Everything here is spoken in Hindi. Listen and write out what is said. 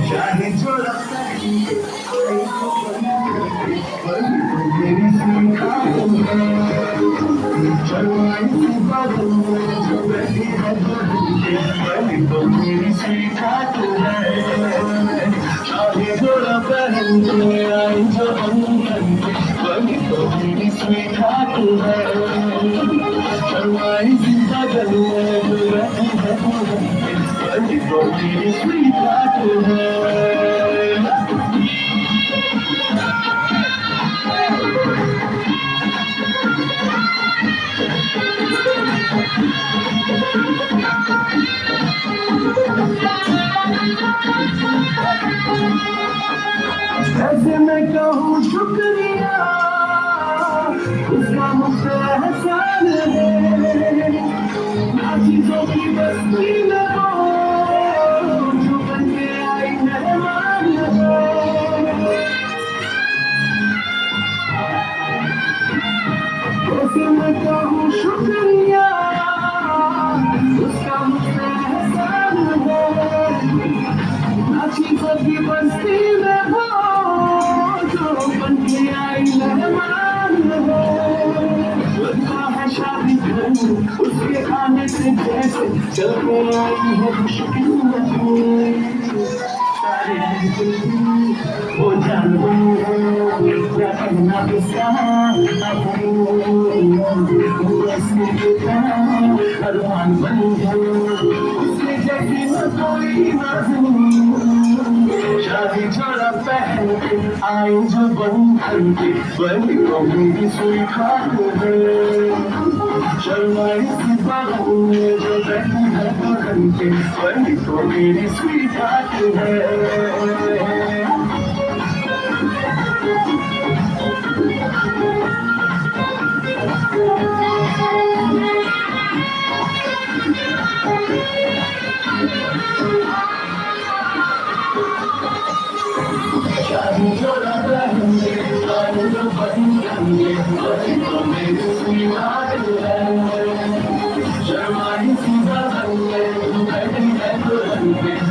चाहे जो लगता है मेरी सीखा चलवाई सी बदल जो बैठी है बदल तो मेरी सीखा तू है चाहे जोड़ा पहन के आई जो अंकन बनी तो मेरी सीखा तू है चलवाई सी बदल जो बैठी है बनी तो मेरी सीखा तू है ऐसे मैं कहूँ शुक्रिया उसका मुझसे एहसान है ना चीजों की बस्ती में वो जो बन के आई मेहमान है ऐसे मैं कहूँ शुक्रिया उसका मुझसे एहसान है ना चीजों की बस्ती में वो शादी उसके आने से जैसे चल के आई है खुशकिस्मत वो जानवर क्या करना अरमान बन गए उसके जैसी न कोई शादी छोड़ा पहन के आई जो बंधन के बनी तो मेरी स्वीकार है शर्माई सी बाहों में जो बैठी है बहन के बनी तो मेरी स्वीकार है शादी जोड़ा पहने आई जो बंधन के बनी तो मेरी स्वीकार है शर्माई सी बाहों में जो बैठी है बहन के